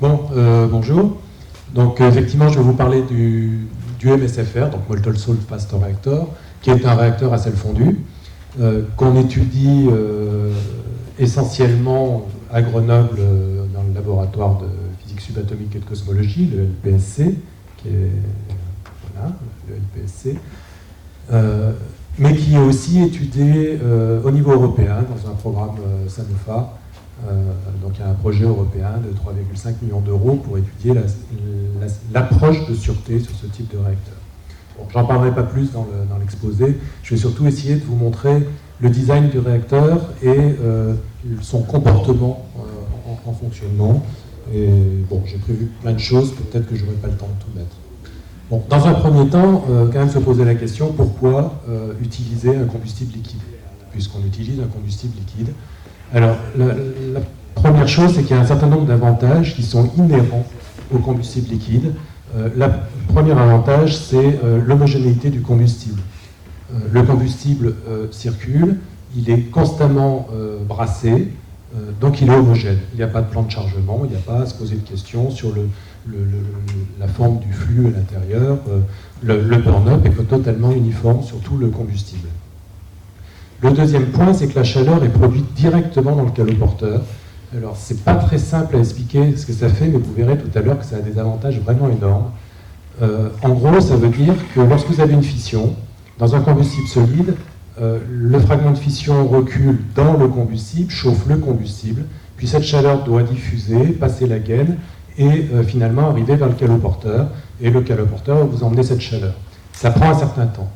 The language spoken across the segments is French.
Bonjour. Donc effectivement, je vais vous parler du MSFR, donc Molten Salt Fast Reactor, qui est un réacteur à sel fondu, qu'on étudie essentiellement à Grenoble dans le laboratoire de physique subatomique et de cosmologie, le LPSC, qui est voilà, le LPSC, mais qui est aussi étudié au niveau européen dans un programme Sanofa. Donc il y a un projet européen de 3,5 millions d'euros pour étudier l'approche de sûreté sur ce type de réacteur. Bon, j'en parlerai pas plus dans l'exposé, je vais surtout essayer de vous montrer le design du réacteur et son comportement en fonctionnement. Et bon, j'ai prévu plein de choses, peut-être que je n'aurai pas le temps de tout mettre. Bon, dans un premier temps, quand même se poser la question, pourquoi utiliser un combustible liquide, puisqu'on utilise un combustible liquide. Alors, la première chose, c'est qu'il y a un certain nombre d'avantages qui sont inhérents au combustible liquide. Le premier avantage, c'est l'homogénéité du combustible. Le combustible circule, il est constamment brassé, donc il est homogène. Il n'y a pas de plan de chargement, il n'y a pas à se poser de questions sur la forme du flux à l'intérieur. Le burn-up est totalement uniforme sur tout le combustible. Le deuxième point, c'est que la chaleur est produite directement dans le caloporteur. Alors, c'est pas très simple à expliquer ce que ça fait, mais vous verrez tout à l'heure que ça a des avantages vraiment énormes. En gros, ça veut dire que lorsque vous avez une fission, dans un combustible solide, le fragment de fission recule dans le combustible, chauffe le combustible, puis cette chaleur doit diffuser, passer la gaine, et finalement arriver vers le caloporteur, et le caloporteur va vous emmener cette chaleur. Ça prend un certain temps.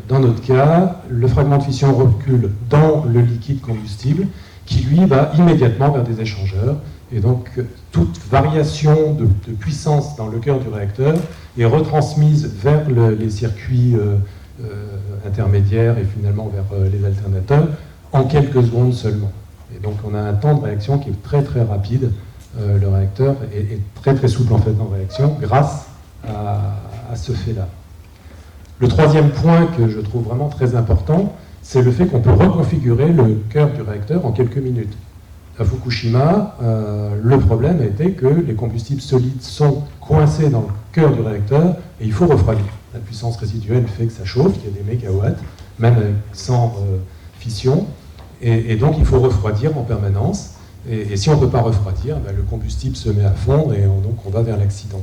Dans notre cas, le fragment de fission recule dans le liquide combustible qui, lui, va immédiatement vers des échangeurs. Et donc, toute variation de puissance dans le cœur du réacteur est retransmise vers les circuits intermédiaires et finalement vers les alternateurs en quelques secondes seulement. Et donc, on a un temps de réaction qui est très très rapide. Le réacteur est très très souple en fait en réaction grâce à ce fait-là. Le troisième point que je trouve vraiment très important, c'est le fait qu'on peut reconfigurer le cœur du réacteur en quelques minutes. À Fukushima, le problème a été que les combustibles solides sont coincés dans le cœur du réacteur et il faut refroidir. La puissance résiduelle fait que ça chauffe, il y a des mégawatts, même sans fission, et donc il faut refroidir en permanence. Et si on ne peut pas refroidir, le combustible se met à fondre et donc on va vers l'accident.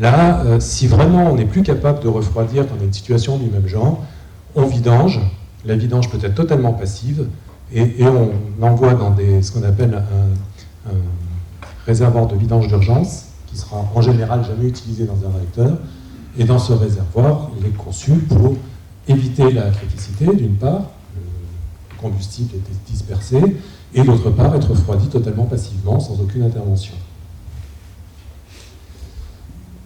Là, si vraiment on n'est plus capable de refroidir dans une situation du même genre, on vidange. La vidange peut être totalement passive et on envoie dans ce qu'on appelle un réservoir de vidange d'urgence qui sera en général jamais utilisé dans un réacteur. Et dans ce réservoir, il est conçu pour éviter la criticité, d'une part, le combustible est dispersé, et d'autre part, être refroidi totalement passivement, sans aucune intervention.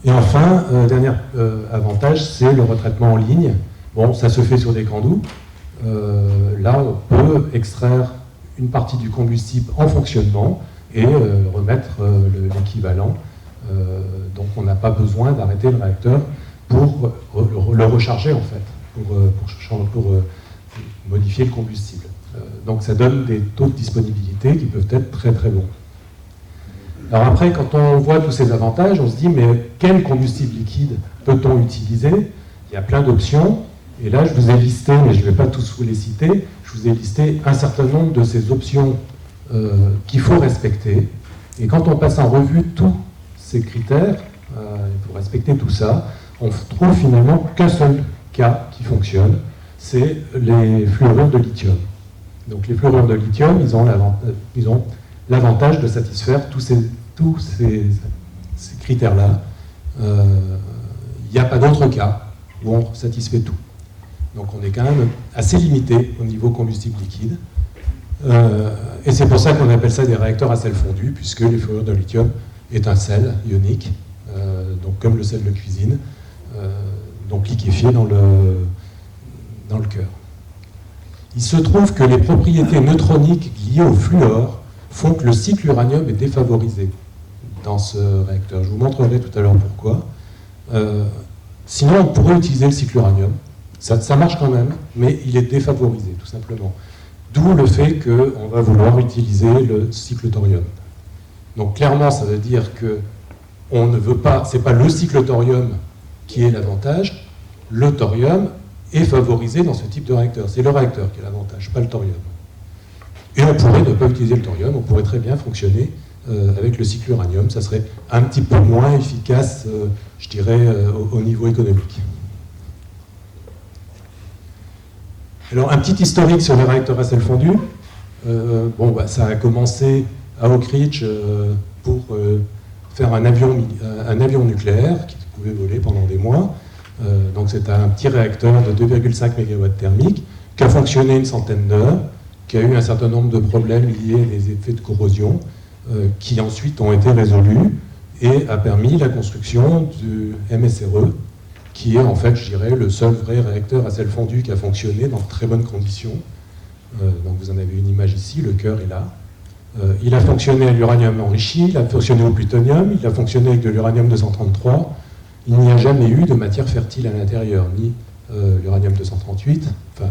Et enfin, dernier avantage, c'est le retraitement en ligne. Bon, ça se fait sur des grands doux. Là, on peut extraire une partie du combustible en fonctionnement et remettre l'équivalent. Donc, on n'a pas besoin d'arrêter le réacteur pour le recharger, en fait, pour modifier le combustible. Donc, ça donne des taux de disponibilité qui peuvent être très, très bons. Alors après, quand on voit tous ces avantages, on se dit, mais quel combustible liquide peut-on utiliser? Il y a plein d'options, et là je vous ai listé, mais je ne vais pas tous vous les citer, je vous ai listé un certain nombre de ces options qu'il faut respecter. Et quand on passe en revue tous ces critères, il faut respecter tout ça, on trouve finalement qu'un seul cas qui fonctionne, c'est les fluorures de lithium. Donc les fluorures de lithium, ils ont l'avantage de satisfaire tous ces critères-là. Il n'y a pas d'autre cas où on satisfait tout. Donc on est quand même assez limité au niveau combustible liquide. Et c'est pour ça qu'on appelle ça des réacteurs à sel fondu, puisque les fluorures de lithium est un sel ionique, donc comme le sel de cuisine, donc liquéfié dans le cœur. Il se trouve que les propriétés neutroniques liées au fluor font que le cycle uranium est défavorisé dans ce réacteur. Je vous montrerai tout à l'heure pourquoi. Sinon, on pourrait utiliser le cycle uranium. Ça marche quand même, mais il est défavorisé, tout simplement. D'où le fait qu'on va vouloir utiliser le cycle thorium. Donc clairement, ça veut dire que on ne veut pas, c'est pas le cycle thorium qui est l'avantage, le thorium est favorisé dans ce type de réacteur. C'est le réacteur qui est l'avantage, pas le thorium. Et on pourrait ne pas utiliser le thorium, on pourrait très bien fonctionner avec le cycle uranium. Ça serait un petit peu moins efficace, je dirais, au niveau économique. Alors, un petit historique sur les réacteurs à sel fondu. Ça a commencé à Oak Ridge pour faire un avion nucléaire qui pouvait voler pendant des mois. Donc c'était un petit réacteur de 2,5 MW thermique qui a fonctionné une centaine d'heures, qui a eu un certain nombre de problèmes liés à des effets de corrosion, qui ensuite ont été résolus et a permis la construction du MSRE, qui est en fait, je dirais, le seul vrai réacteur à sel fondu qui a fonctionné dans de très bonnes conditions. Donc vous en avez une image ici, le cœur est là. Il a fonctionné à l'uranium enrichi, il a fonctionné au plutonium, il a fonctionné avec de l'uranium 233. Il n'y a jamais eu de matière fertile à l'intérieur, ni l'uranium 238, enfin,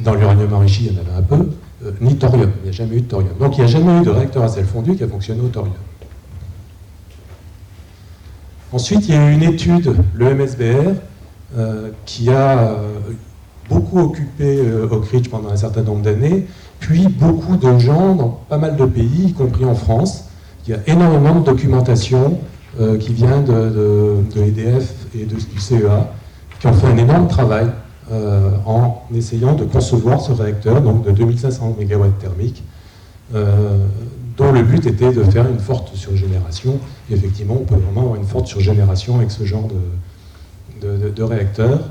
dans l'uranium enrichi, il y en avait un peu, ni thorium, il n'y a jamais eu de thorium. Donc il n'y a jamais eu de réacteur à sel fondu qui a fonctionné au thorium. Ensuite, il y a eu une étude, le MSBR, qui a beaucoup occupé Oak Ridge pendant un certain nombre d'années, puis beaucoup de gens dans pas mal de pays, y compris en France. Il y a énormément de documentation qui vient de EDF et du CEA, qui ont fait un énorme travail en essayant de concevoir ce réacteur, donc de 2500 MW thermique, dont le but était de faire une forte surgénération. Et effectivement, on peut vraiment avoir une forte surgénération avec ce genre de réacteur,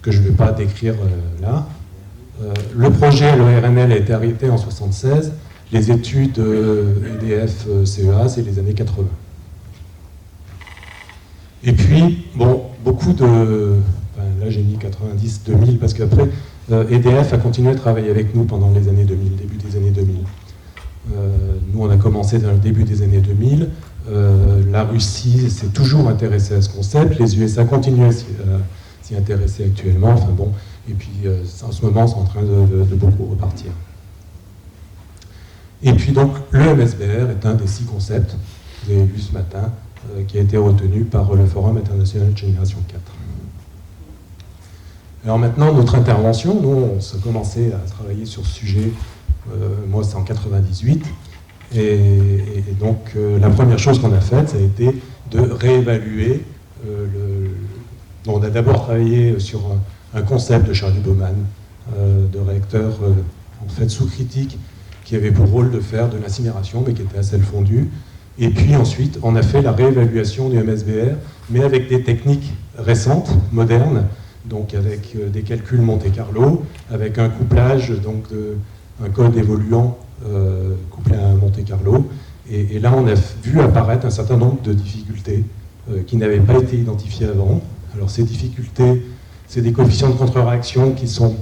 que je ne vais pas décrire là. Le projet, le RNL, a été arrêté en 1976. Les études EDF-CEA, c'est les années 80. Et puis, bon, beaucoup de... Enfin, là, j'ai mis 90-2000, parce qu'après, EDF a continué à travailler avec nous pendant les années 2000, début des années 2000. Nous, on a commencé dans le début des années 2000. La Russie s'est toujours intéressée à ce concept. Les USA continuent à s'y intéresser actuellement. Enfin bon, et puis, en ce moment, c'est en train de beaucoup repartir. Et puis, donc, le MSBR est un des 6 concepts, vous avez vu ce matin, qui a été retenu par le Forum international de génération 4. Alors maintenant, notre intervention, nous, on s'est commencé à travailler sur ce sujet, moi c'est en 98, et donc la première chose qu'on a faite, ça a été de réévaluer on a d'abord travaillé sur un concept de Charlie Bauman, de réacteur en fait sous critique, qui avait pour rôle de faire de l'incinération, mais qui était à sel fondu. Et puis ensuite, on a fait la réévaluation du MSBR, mais avec des techniques récentes, modernes, donc avec des calculs Monte-Carlo, avec un couplage, donc un code évoluant couplé à un Monte-Carlo. Et là, on a vu apparaître un certain nombre de difficultés qui n'avaient pas été identifiées avant. Alors ces difficultés, c'est des coefficients de contre-réaction qui ne sont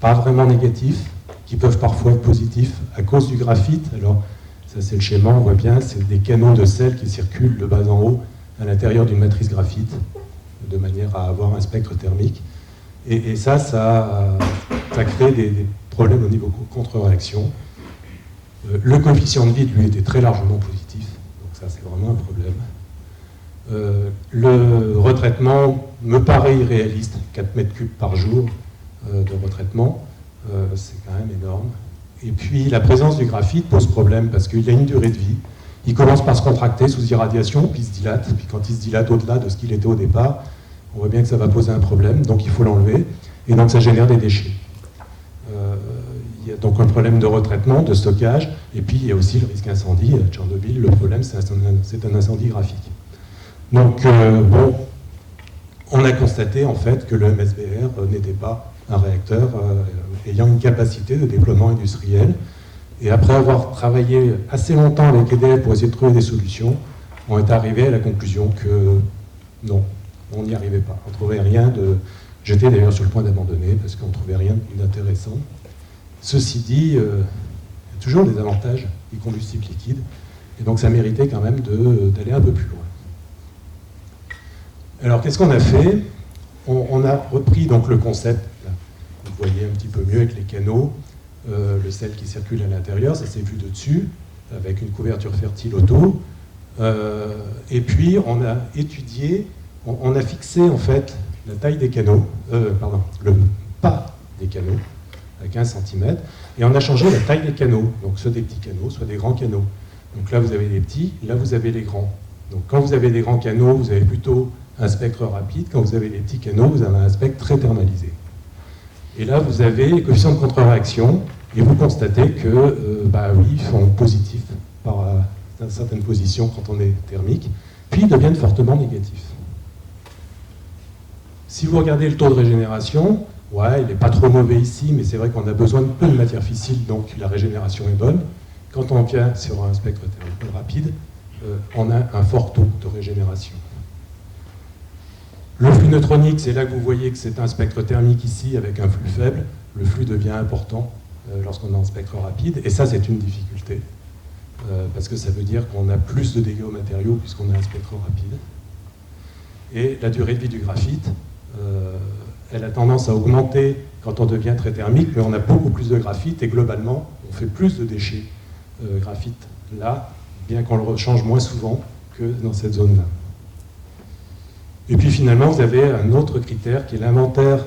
pas vraiment négatifs, qui peuvent parfois être positifs à cause du graphite. Alors, ça c'est le schéma, on voit bien, c'est des canaux de sel qui circulent de bas en haut à l'intérieur d'une matrice graphite, de manière à avoir un spectre thermique. Et ça crée des problèmes au niveau contre-réaction. Le coefficient de vide, lui, était très largement positif, donc ça c'est vraiment un problème. Le retraitement me paraît irréaliste, 4 mètres cubes par jour de retraitement, c'est quand même énorme. Et puis la présence du graphite pose problème parce qu'il a une durée de vie. Il commence par se contracter sous irradiation, puis il se dilate. Puis quand il se dilate au-delà de ce qu'il était au départ, on voit bien que ça va poser un problème, donc il faut l'enlever. Et donc ça génère des déchets. Il y a donc un problème de retraitement, de stockage, et puis il y a aussi le risque incendie. À Tchernobyl, le problème, c'est un incendie graphique. Donc, bon, on a constaté en fait que le MSBR n'était pas un réacteur ayant une capacité de déploiement industriel. Et après avoir travaillé assez longtemps avec EDF pour essayer de trouver des solutions, on est arrivé à la conclusion que non, on n'y arrivait pas. On ne trouvait rien de... J'étais d'ailleurs sur le point d'abandonner parce qu'on ne trouvait rien d'intéressant. Ceci dit, il y a toujours des avantages du combustible liquide, et donc ça méritait quand même d'aller un peu plus loin. Alors qu'est-ce qu'on a fait? On a repris donc le concept, là, vous voyez un petit peu mieux avec les canaux, le sel qui circule à l'intérieur, ça s'est vu de dessus. avec une couverture fertile autour. Et puis on a étudié, on a fixé en fait la taille des canaux, le pas des canaux avec 1 cm, et on a changé la taille des canaux, donc soit des petits canaux, soit des grands canaux. Donc là vous avez les petits, là vous avez les grands. Donc quand vous avez des grands canaux, vous avez plutôt un spectre rapide, quand vous avez les petits canaux, vous avez un spectre très thermalisé. Et là vous avez les coefficients de contre-réaction, et vous constatez que, oui, ils sont positifs par certaines positions quand on est thermique, puis ils deviennent fortement négatifs. Si vous regardez le taux de régénération, ouais, il n'est pas trop mauvais ici, mais c'est vrai qu'on a besoin de peu de matière fissile, donc la régénération est bonne. Quand on vient sur un spectre thermique rapide, on a un fort taux de régénération. Le flux neutronique, c'est là que vous voyez que c'est un spectre thermique ici avec un flux faible. Le flux devient important lorsqu'on a un spectre rapide, et ça c'est une difficulté, parce que ça veut dire qu'on a plus de dégâts aux matériaux puisqu'on a un spectre rapide. Et la durée de vie du graphite, elle a tendance à augmenter quand on devient très thermique, mais on a beaucoup plus de graphite, et globalement, on fait plus de déchets graphite là, bien qu'on le rechange moins souvent que dans cette zone-là. Et puis finalement, vous avez un autre critère qui est l'inventaire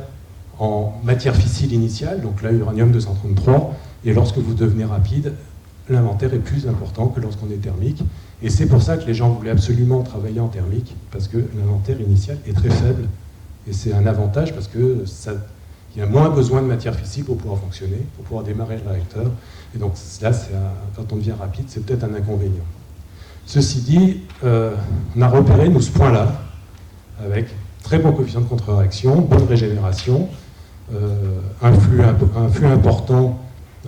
en matière fissile initiale, donc là, uranium-233, et lorsque vous devenez rapide, l'inventaire est plus important que lorsqu'on est thermique. Et c'est pour ça que les gens voulaient absolument travailler en thermique, parce que l'inventaire initial est très faible. Et c'est un avantage parce qu'il y a moins besoin de matière fissile pour pouvoir fonctionner, pour pouvoir démarrer le réacteur. Et donc là, quand on devient rapide, c'est peut-être un inconvénient. Ceci dit, on a repéré, nous, ce point-là, avec très bon coefficient de contre-réaction, bonne régénération, un flux important,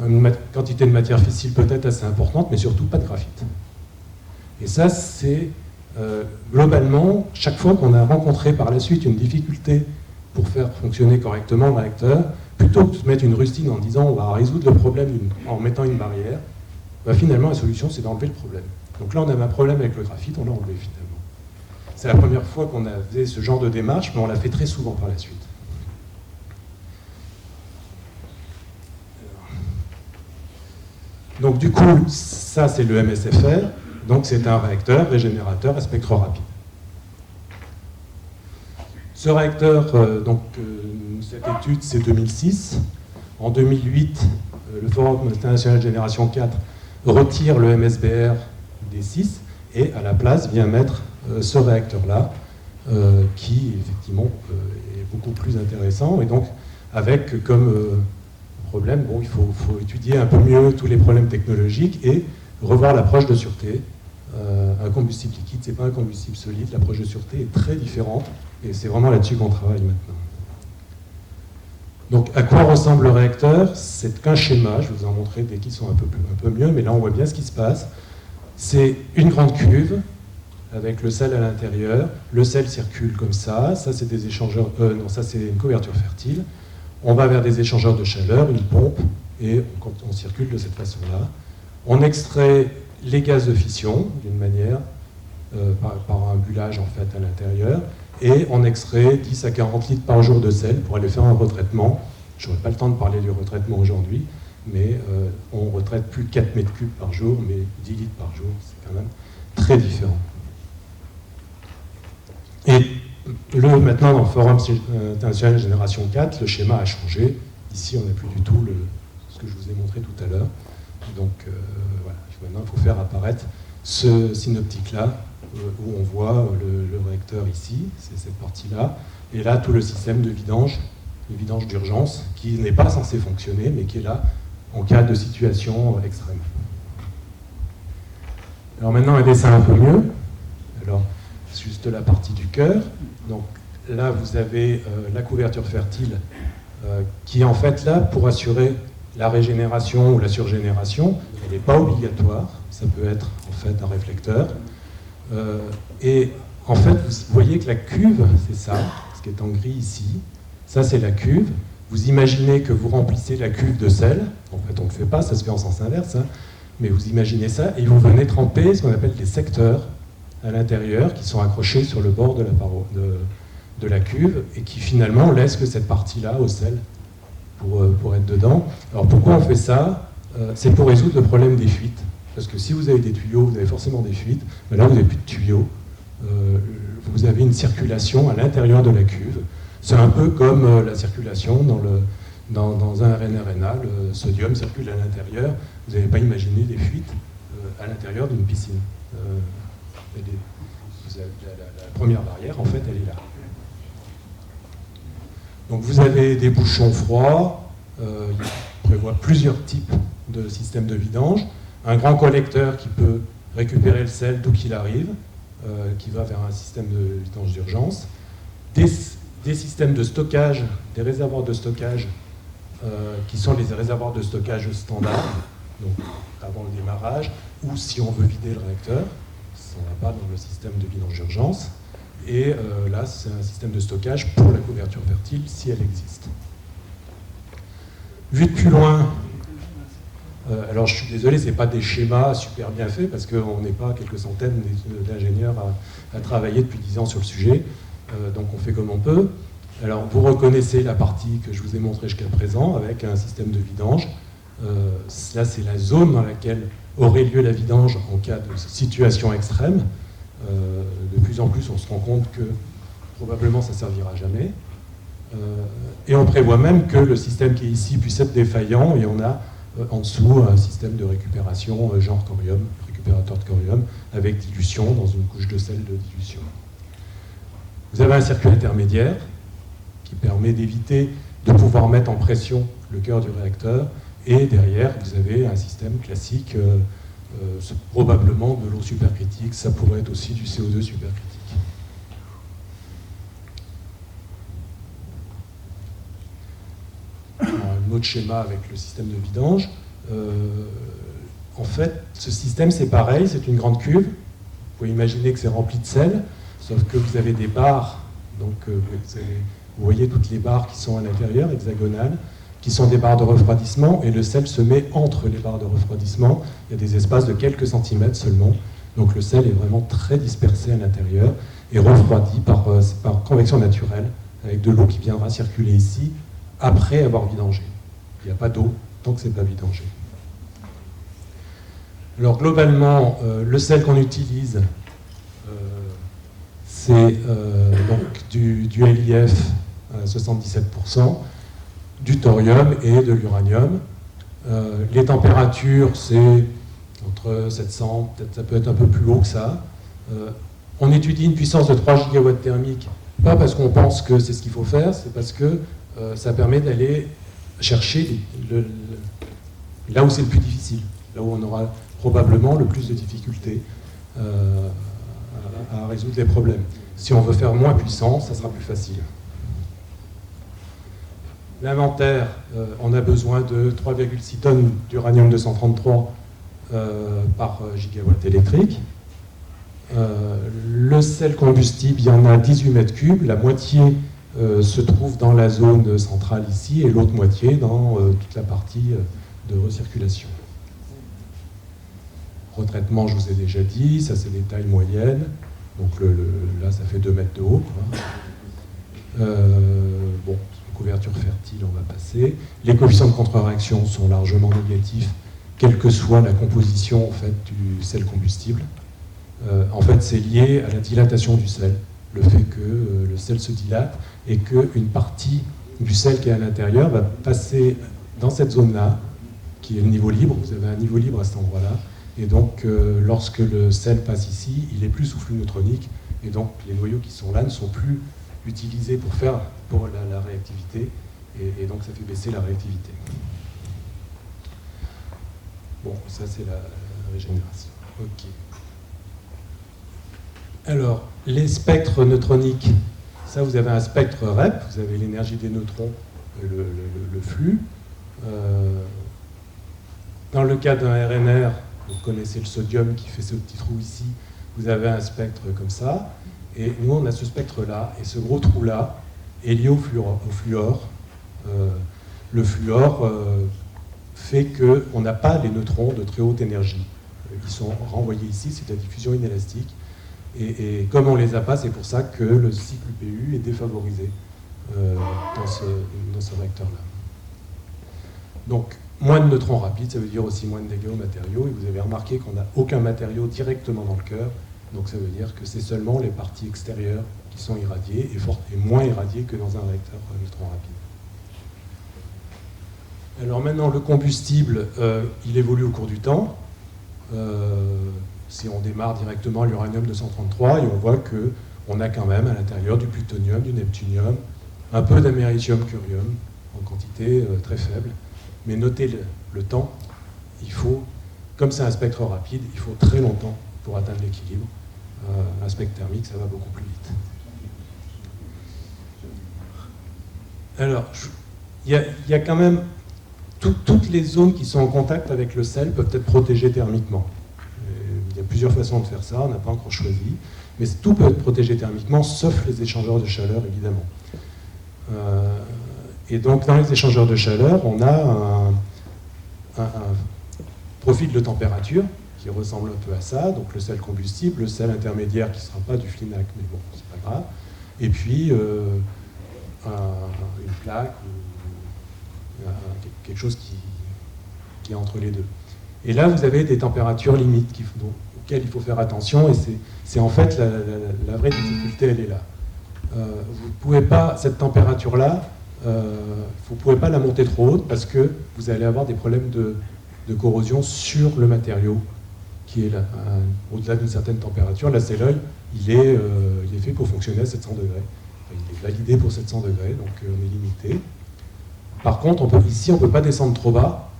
une quantité de matière fissile peut-être assez importante, mais surtout pas de graphite. Et ça, c'est globalement, chaque fois qu'on a rencontré par la suite une difficulté pour faire fonctionner correctement le réacteur, plutôt que de mettre une rustine en disant on va résoudre le problème en mettant une barrière, finalement la solution c'est d'enlever le problème. Donc là on avait un problème avec le graphite, on l'a enlevé finalement. C'est la première fois qu'on a fait ce genre de démarche, mais on l'a fait très souvent par la suite. Donc du coup, ça c'est le MSFR, donc c'est un réacteur régénérateur à spectre rapide. Ce réacteur, cette étude c'est 2006. En 2008, le Forum international Génération 4 retire le MSBR des 6 et à la place vient mettre ce réacteur-là, qui effectivement est beaucoup plus intéressant, et donc avec comme problème, il faut étudier un peu mieux tous les problèmes technologiques et revoir l'approche de sûreté. Un combustible liquide, ce n'est pas un combustible solide, l'approche de sûreté est très différente, et c'est vraiment là-dessus qu'on travaille maintenant. Donc à quoi ressemble le réacteur? C'est qu'un schéma, je vais vous en montrer dès qu'ils sont un peu mieux, mais là on voit bien ce qui se passe. C'est une grande cuve, avec le sel à l'intérieur. Le sel circule comme ça c'est des échangeurs, ça c'est une couverture fertile. On va vers des échangeurs de chaleur, une pompe, et on circule de cette façon-là. On extrait les gaz de fission, d'une manière, par un bullage en fait à l'intérieur, et on extrait 10 à 40 litres par jour de sel pour aller faire un retraitement. Je n'aurai pas le temps de parler du retraitement aujourd'hui, mais on ne retraite plus 4 mètres cubes par jour, mais 10 litres par jour, c'est quand même très différent. Et maintenant, dans le Forum international Génération 4, le schéma a changé. Ici, on n'a plus du tout ce que je vous ai montré tout à l'heure. Donc, voilà. Maintenant, il faut faire apparaître ce synoptique-là, où on voit le réacteur ici, c'est cette partie-là, et là, tout le système de vidange d'urgence, qui n'est pas censé fonctionner, mais qui est là en cas de situation extrême. Alors maintenant, un dessin un peu mieux. Alors, c'est juste la partie du cœur. Donc là, vous avez la couverture fertile qui est en fait là pour assurer la régénération ou la surgénération. Elle n'est pas obligatoire, ça peut être en fait un réflecteur. Et en fait, vous voyez que la cuve, c'est ça, ce qui est en gris ici. Ça, c'est la cuve. Vous imaginez que vous remplissez la cuve de sel. En fait, on ne le fait pas, ça se fait en sens inverse. Mais vous imaginez ça, et vous venez tremper ce qu'on appelle des secteurs à l'intérieur, qui sont accrochés sur le bord de la cuve, et qui finalement laissent que cette partie-là au sel pour être dedans. Alors pourquoi on fait ça? C'est pour résoudre le problème des fuites. parce que si vous avez des tuyaux, vous avez forcément des fuites. Mais là, vous n'avez plus de tuyaux. Vous avez une circulation à l'intérieur de la cuve. C'est un peu comme la circulation dans un RNRNA. Le sodium circule à l'intérieur. Vous n'avez pas imaginé des fuites à l'intérieur d'une piscine. La première barrière, en fait, elle est là. Donc vous avez des bouchons froids. Il prévoit plusieurs types de systèmes de vidange. Un grand collecteur qui peut récupérer le sel d'où qu'il arrive, qui va vers un système de vidange d'urgence. Des systèmes de stockage, des réservoirs de stockage, qui sont les réservoirs de stockage standards, donc avant le démarrage, ou si on veut vider le réacteur, ça ne va pas dans le système de vidange d'urgence. Et là, c'est un système de stockage pour la couverture fertile, si elle existe. Vu de plus loin, alors je suis désolé, ce n'est pas des schémas super bien faits, parce qu'on n'est pas quelques centaines d'ingénieurs à travailler depuis 10 ans sur le sujet, donc on fait comme on peut. Alors vous reconnaissez la partie que je vous ai montrée jusqu'à présent, avec un système de vidange. Là, c'est la zone dans laquelle aurait lieu la vidange en cas de situation extrême. De plus en plus, on se rend compte que probablement ça ne servira jamais. Et on prévoit même que le système qui est ici puisse être défaillant, et on a en dessous un système de récupération genre thorium, récupérateur de thorium, avec dilution dans une couche de sel de dilution. Vous avez un circuit intermédiaire qui permet d'éviter de pouvoir mettre en pression le cœur du réacteur, et derrière vous avez un système classique, probablement de l'eau supercritique, ça pourrait être aussi du CO2 supercritique. Un autre schéma avec le système de vidange. En fait, ce système c'est pareil, c'est une grande cuve. Vous pouvez imaginer que c'est rempli de sel, sauf que vous avez des barres, donc vous voyez toutes les barres qui sont à l'intérieur, hexagonales, qui sont des barres de refroidissement, et le sel se met entre les barres de refroidissement. Il y a des espaces de quelques centimètres seulement, donc le sel est vraiment très dispersé à l'intérieur et refroidi par convection naturelle, avec de l'eau qui viendra circuler ici après avoir vidangé. Il n'y a pas d'eau tant que ce n'est pas vidangé. Alors globalement, le sel qu'on utilise, c'est donc du LiF à 77%, du thorium et de l'uranium. Les températures, c'est entre 700, peut-être ça peut être un peu plus haut que ça. On étudie une puissance de 3 gigawatts thermiques, pas parce qu'on pense que c'est ce qu'il faut faire, c'est parce que ça permet d'aller chercher là où c'est le plus difficile, là où on aura probablement le plus de difficultés à résoudre les problèmes. Si on veut faire moins puissant, ça sera plus facile. L'inventaire, on a besoin de 3,6 tonnes d'uranium-233 par gigawatt électrique. Le sel combustible, il y en a 18 mètres cubes, la moitié se trouve dans la zone centrale ici, et l'autre moitié dans toute la partie de recirculation. Retraitement, je vous ai déjà dit, ça c'est les tailles moyennes, donc là ça fait 2 mètres de haut. Bon, couverture fertile, on va passer. Les coefficients de contre-réaction sont largement négatifs, quelle que soit la composition en fait, du sel combustible. En fait, c'est lié à la dilatation du sel, le fait que le sel se dilate et qu'une partie du sel qui est à l'intérieur va passer dans cette zone-là, qui est le niveau libre. Vous avez un niveau libre à cet endroit-là. Et donc, lorsque le sel passe ici, il est plus sous flux neutronique. Et donc, les noyaux qui sont là ne sont plus utilisés pour la réactivité. Et donc, ça fait baisser la réactivité. Bon, ça, c'est la régénération. OK. Alors, les spectres neutroniques, ça, vous avez un spectre REP, vous avez l'énergie des neutrons, le flux. Dans le cas d'un RNR, vous connaissez le sodium qui fait ce petit trou ici, vous avez un spectre comme ça, et nous on a ce spectre-là, et ce gros trou-là est lié au fluor. Le fluor fait qu'on n'a pas les neutrons de très haute énergie. Ils sont renvoyés ici, c'est de la diffusion inélastique, et comme on ne les a pas, c'est pour ça que le cycle PU est défavorisé dans ce réacteur-là. Donc, moins de neutrons rapides, ça veut dire aussi moins de dégâts aux matériaux. Et vous avez remarqué qu'on n'a aucun matériau directement dans le cœur. Donc ça veut dire que c'est seulement les parties extérieures qui sont irradiées et moins irradiées que dans un réacteur neutron rapide. Alors maintenant, le combustible, il évolue au cours du temps. Si on démarre directement l'uranium-233, et on voit qu'on a quand même à l'intérieur du plutonium, du neptunium, un peu d'américium-curium, en quantité très faible. Mais notez le temps, il faut, comme c'est un spectre rapide, il faut très longtemps pour atteindre l'équilibre. Un spectre thermique, ça va beaucoup plus vite. Alors, il y a quand même toutes les zones qui sont en contact avec le sel peuvent être protégées thermiquement. Il y a plusieurs façons de faire ça, on n'a pas encore choisi, mais tout peut être protégé thermiquement, sauf les échangeurs de chaleur, évidemment. Et donc, dans les échangeurs de chaleur, on a un profil de température qui ressemble un peu à ça, donc le sel combustible, le sel intermédiaire qui ne sera pas du FLiNac, mais bon, c'est pas grave, et puis une plaque ou quelque chose qui est entre les deux. Et là, vous avez des températures limites auxquelles il faut faire attention, et c'est en fait la vraie difficulté, elle est là. Vous pouvez pas, cette température-là, vous ne pouvez pas la monter trop haute parce que vous allez avoir des problèmes de corrosion sur le matériau qui est là, au-delà d'une certaine température. Là, c'est l'œil, il est fait pour fonctionner à 700 degrés. Enfin, il est validé pour 700 degrés, donc on est limité. Par contre, ici, on ne peut pas descendre trop bas,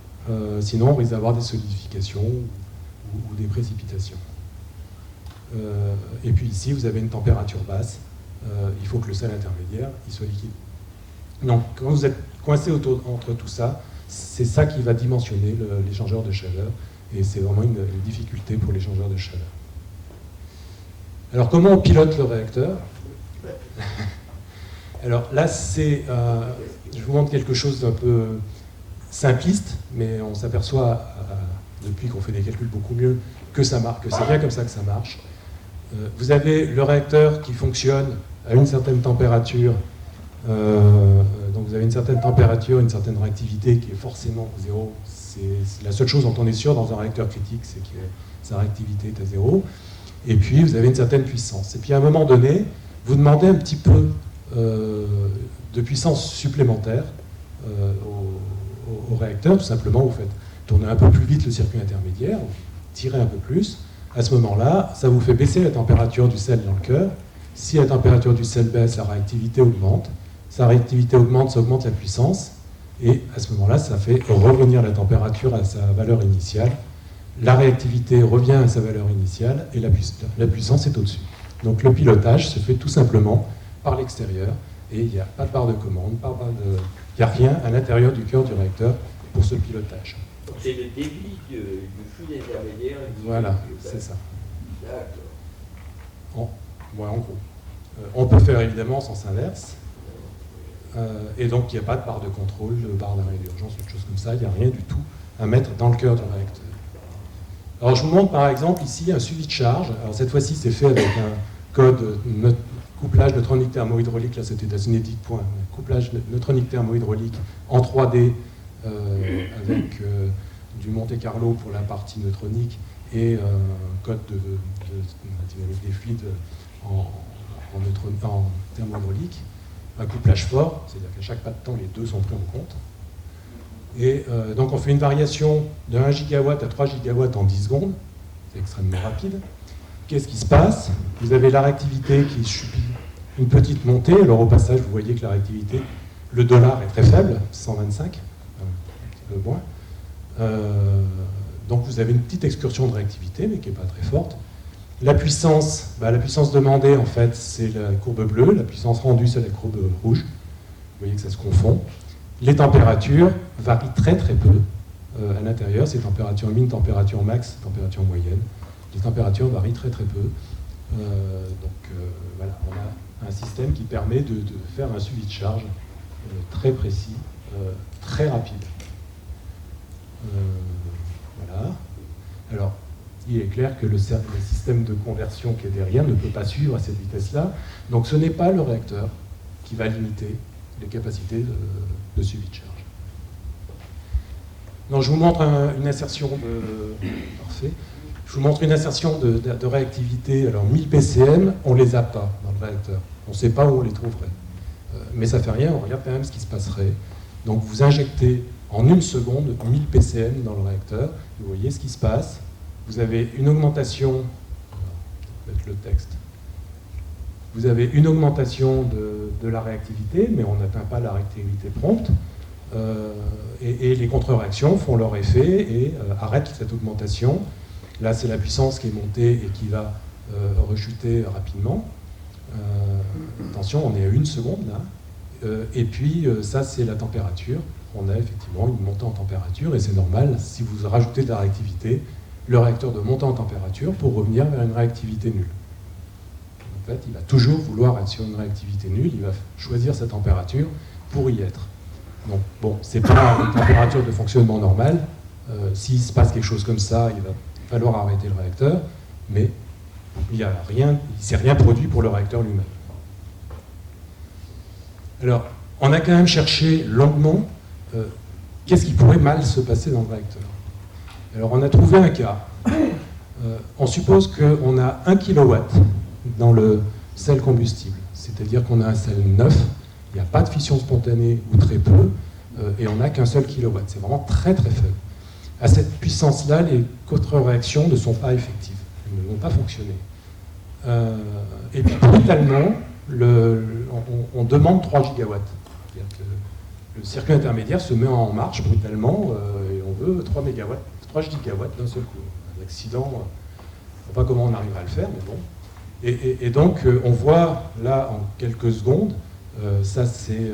sinon on risque d'avoir des solidifications ou des précipitations. Et puis ici, vous avez une température basse. Il faut que le sel intermédiaire il soit liquide. Donc, quand vous êtes coincé entre tout ça, c'est ça qui va dimensionner l'échangeur de chaleur, et c'est vraiment une difficulté pour l'échangeur de chaleur. Alors, comment on pilote le réacteur? Alors là, je vous montre quelque chose d'un peu simpliste, mais on s'aperçoit, depuis qu'on fait des calculs beaucoup mieux, que ça marche, que c'est bien comme ça que ça marche. Vous avez le réacteur qui fonctionne à une certaine température. Donc vous avez une certaine température, une certaine réactivité qui est forcément zéro. C'est la seule chose dont on est sûr dans un réacteur critique, c'est que sa réactivité est à zéro. Et puis vous avez une certaine puissance. Et puis à un moment donné, vous demandez un petit peu de puissance supplémentaire au réacteur. Tout simplement, vous faites tourner un peu plus vite le circuit intermédiaire, vous tirez un peu plus. À ce moment-là, ça vous fait baisser la température du sel dans le cœur. Si la température du sel baisse, la réactivité augmente. Sa réactivité augmente, ça augmente la puissance. Et à ce moment-là, ça fait revenir la température à sa valeur initiale. La réactivité revient à sa valeur initiale et la puissance est au-dessus. Donc le pilotage se fait tout simplement par l'extérieur. Et il n'y a pas de barre de commande, il n'y a rien à l'intérieur du cœur du réacteur pour ce pilotage. Donc c'est le débit du flux intermédiaire. Voilà, c'est ça. D'accord. En gros. On peut faire évidemment en sens inverse. Et donc il n'y a pas de barre de contrôle, de barre d'arrêt d'urgence, quelque chose comme ça. Il n'y a rien du tout à mettre dans le cœur du réacteur. Alors je vous montre par exemple ici un suivi de charge. Alors cette fois-ci c'est fait avec un code couplage neutronique thermohydraulique. Là c'était d'Asinetic point. Couplage neutronique thermohydraulique en 3D avec du Monte Carlo pour la partie neutronique et un code de dynamique des fluides en thermohydraulique. Un couplage fort, c'est-à-dire qu'à chaque pas de temps, les deux sont pris en compte. Et donc on fait une variation de 1 gigawatt à 3 gigawatts en 10 secondes. C'est extrêmement rapide. Qu'est-ce qui se passe? Vous avez la réactivité qui subit une petite montée. Alors au passage, vous voyez que la réactivité, le dollar est très faible, 125, un petit peu moins. Donc vous avez une petite excursion de réactivité, mais qui n'est pas très forte. La puissance demandée, en fait, c'est la courbe bleue. La puissance rendue, c'est la courbe rouge. Vous voyez que ça se confond. Les températures varient très très peu à l'intérieur. C'est température min, température max, température moyenne. Les températures varient très très peu. Voilà, on a un système qui permet de faire un suivi de charge très précis, très rapide. Voilà. Alors, il est clair que le système de conversion qui est derrière ne peut pas suivre à cette vitesse-là. Donc ce n'est pas le réacteur qui va limiter les capacités de suivi de charge. Non, je vous montre une insertion de... Parfait. Je vous montre une insertion de réactivité. Alors 1000 ppm, on ne les a pas dans le réacteur. On ne sait pas où on les trouverait. Mais ça ne fait rien, on regarde quand même ce qui se passerait. Donc vous injectez en 1 seconde 1000 ppm dans le réacteur. Vous voyez ce qui se passe. Vous avez une augmentation... Je vais mettre le texte. Vous avez une augmentation de la réactivité, mais on n'atteint pas la réactivité prompte. Et les contre-réactions font leur effet et arrêtent cette augmentation. Là, c'est la puissance qui est montée et qui va rechuter rapidement. Attention, on est à 1 seconde là. Et puis, ça, c'est la température. On a effectivement une montée en température et c'est normal. Si vous rajoutez de la réactivité, le réacteur doit monter en température pour revenir vers une réactivité nulle. En fait, il va toujours vouloir être sur une réactivité nulle. Il va choisir sa température pour y être. Donc, bon, c'est pas une température de fonctionnement normale. S'il se passe quelque chose comme ça, il va falloir arrêter le réacteur, mais il ne s'est rien produit pour le réacteur lui-même. Alors, on a quand même cherché longuement qu'est-ce qui pourrait mal se passer dans le réacteur. Alors, on a trouvé un cas. On suppose qu'on a 1 kW dans le sel combustible, c'est-à-dire qu'on a un sel neuf, il n'y a pas de fission spontanée ou très peu, et on n'a qu'un seul kilowatt. C'est vraiment très très faible. À cette puissance-là, les contre-réactions ne sont pas effectives, elles ne vont pas fonctionner. Et puis brutalement, on demande 3 gigawatts. C'est-à-dire que le circuit intermédiaire se met en marche brutalement, et on veut 3 gigawatts d'un seul coup. Un accident, je ne sais pas comment on arrivera à le faire, mais bon. Et donc, on voit là, en quelques secondes, ça c'est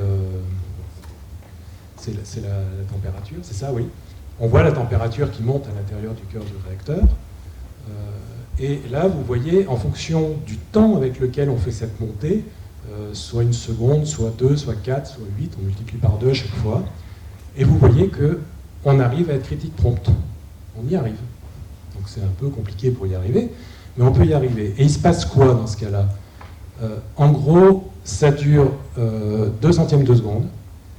la température, c'est ça, oui. On voit la température qui monte à l'intérieur du cœur du réacteur. Et là, vous voyez, en fonction du temps avec lequel on fait cette montée, soit 1 seconde, soit 2, soit 4, soit 8, on multiplie par 2 à chaque fois. Et vous voyez qu'on arrive à être critique prompte. On y arrive. Donc c'est un peu compliqué pour y arriver, mais on peut y arriver. Et il se passe quoi dans ce cas-là ? En gros, ça dure 2 centièmes de seconde,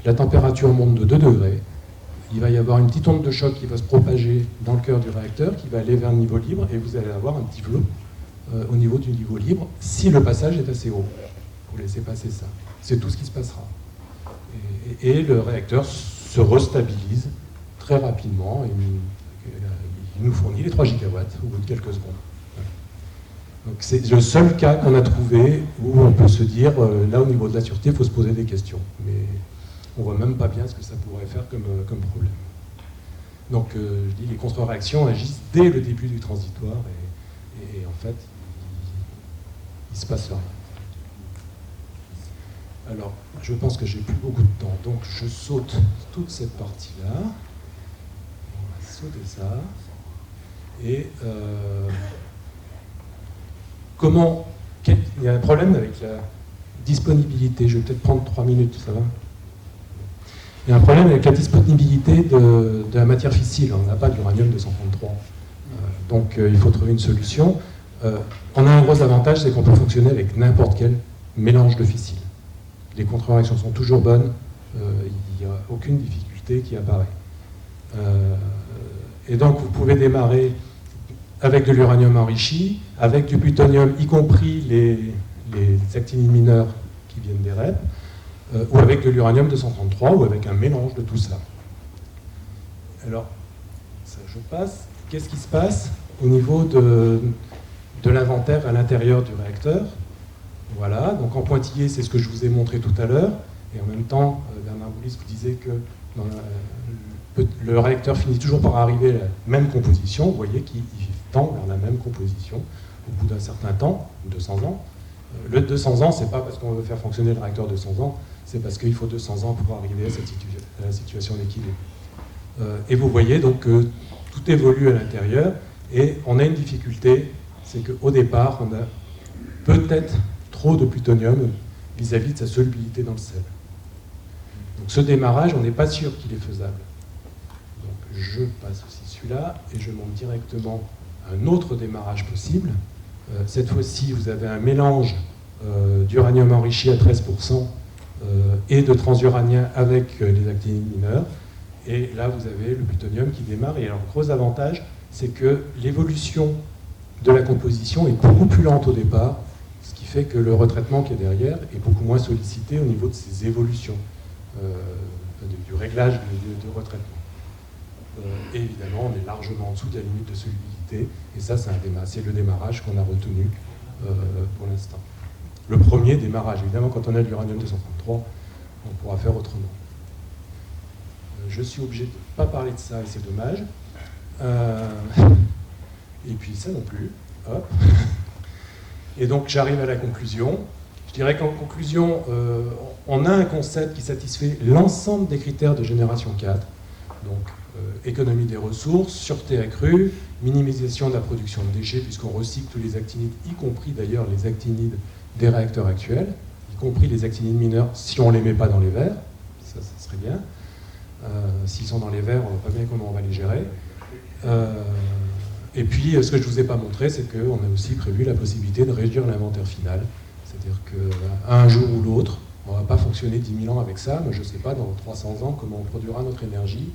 la température monte de 2 degrés, il va y avoir une petite onde de choc qui va se propager dans le cœur du réacteur, qui va aller vers le niveau libre, et vous allez avoir un petit flot au niveau du niveau libre, si le passage est assez haut. Vous laissez passer ça. C'est tout ce qui se passera. Et le réacteur se restabilise très rapidement, et il nous fournit les 3 gigawatts au bout de quelques secondes. Donc c'est le seul cas qu'on a trouvé où on peut se dire, là au niveau de la sûreté, il faut se poser des questions. Mais on ne voit même pas bien ce que ça pourrait faire comme problème. Donc je dis, les contre-réactions agissent dès le début du transitoire et en fait, il se passe rien. Alors, je pense que j'ai plus beaucoup de temps, donc je saute toute cette partie-là. On va sauter ça. Et il y a un problème avec la disponibilité. Je vais peut-être prendre 3 minutes, ça va ? Il y a un problème avec la disponibilité de la matière fissile. On n'a pas d'uranium-233. Donc il faut trouver une solution. On a un gros avantage, c'est qu'on peut fonctionner avec n'importe quel mélange de fissiles. Les contre-réactions sont toujours bonnes, il n'y a aucune difficulté qui apparaît. Et donc vous pouvez démarrer avec de l'uranium enrichi, avec du plutonium, y compris les actinides mineurs qui viennent des REP, ou avec de l'uranium-233, ou avec un mélange de tout ça. Alors, ça je passe. Qu'est-ce qui se passe au niveau de l'inventaire à l'intérieur du réacteur? Voilà, donc en pointillé, c'est ce que je vous ai montré tout à l'heure, et en même temps, Bernard Boulis vous disait que le réacteur finit toujours par arriver à la même composition. Vous voyez qu'il tend vers la même composition au bout d'un certain temps, 200 ans. Le 200 ans, c'est pas parce qu'on veut faire fonctionner le réacteur 200 ans, c'est parce qu'il faut 200 ans pour arriver à la situation d'équilibre. Et vous voyez donc que tout évolue à l'intérieur, et on a une difficulté, c'est qu'au départ, on a peut-être trop de plutonium vis-à-vis de sa solubilité dans le sel. Donc ce démarrage, on n'est pas sûr qu'il est faisable. Donc je passe aussi celui-là, et je monte directement à un autre démarrage possible. Cette fois-ci, vous avez un mélange d'uranium enrichi à 13% et de transuranien avec les actinides mineurs. Et là, vous avez le plutonium qui démarre. Et alors, le gros avantage, c'est que l'évolution de la composition est beaucoup plus lente au départ, ce qui fait que le retraitement qui est derrière est beaucoup moins sollicité au niveau de ces évolutions, du réglage de retraitement. Et évidemment, on est largement en dessous de la limite de solubilité, et ça, c'est le démarrage qu'on a retenu pour l'instant. Le premier démarrage, évidemment, quand on a de l'uranium-233, on pourra faire autrement. Je suis obligé de ne pas parler de ça, et c'est dommage. Et puis ça non plus. Hop. Et donc j'arrive à la conclusion. Je dirais qu'en conclusion, on a un concept qui satisfait l'ensemble des critères de génération 4. Donc économie des ressources, sûreté accrue, minimisation de la production de déchets, puisqu'on recycle tous les actinides, y compris d'ailleurs les actinides des réacteurs actuels, y compris les actinides mineurs, si on ne les met pas dans les verres, ça serait bien. S'ils sont dans les verres, on ne voit pas bien comment on va les gérer. Et puis, ce que je ne vous ai pas montré, c'est qu'on a aussi prévu la possibilité de réduire l'inventaire final. C'est-à-dire qu'à un jour ou l'autre, on ne va pas fonctionner 10 000 ans avec ça, mais je ne sais pas, dans 300 ans, comment on produira notre énergie.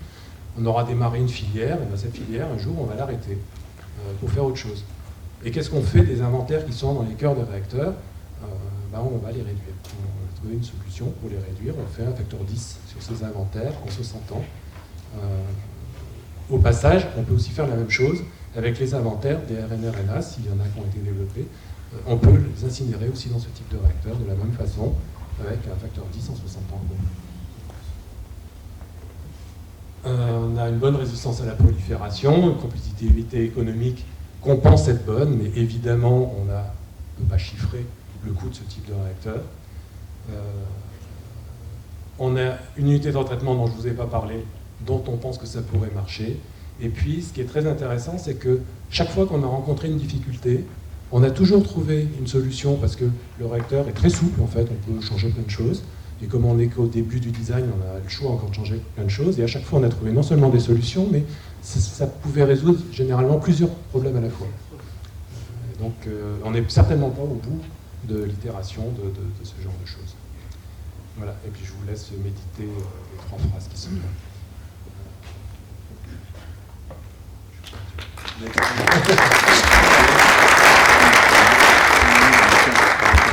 On aura démarré une filière, et bien cette filière, un jour, on va l'arrêter pour faire autre chose. Et qu'est-ce qu'on fait des inventaires qui sont dans les cœurs des réacteurs? On va les réduire. On va trouver une solution pour les réduire. On fait un facteur 10 sur ces inventaires en 60 ans. Au passage, on peut aussi faire la même chose avec les inventaires des RNRNA, s'il y en a qui ont été développés. On peut les incinérer aussi dans ce type de réacteur de la même façon, avec un facteur 10 en 60 ans. On a une bonne résistance à la prolifération, une compétitivité économique compense cette bonne, mais évidemment, on ne peut pas chiffrer le coût de ce type de réacteur. On a une unité de retraitement dont je ne vous ai pas parlé, dont on pense que ça pourrait marcher. Et puis, ce qui est très intéressant, c'est que chaque fois qu'on a rencontré une difficulté, on a toujours trouvé une solution, parce que le réacteur est très souple, en fait, on peut changer plein de choses. Et comme on n'est qu'au début du design, on a le choix encore de changer plein de choses. Et à chaque fois, on a trouvé non seulement des solutions, mais ça pouvait résoudre généralement plusieurs problèmes à la fois. Et donc, on n'est certainement pas au bout de l'itération de ce genre de choses. Voilà, et puis je vous laisse méditer les 3 phrases qui sont là. Merci.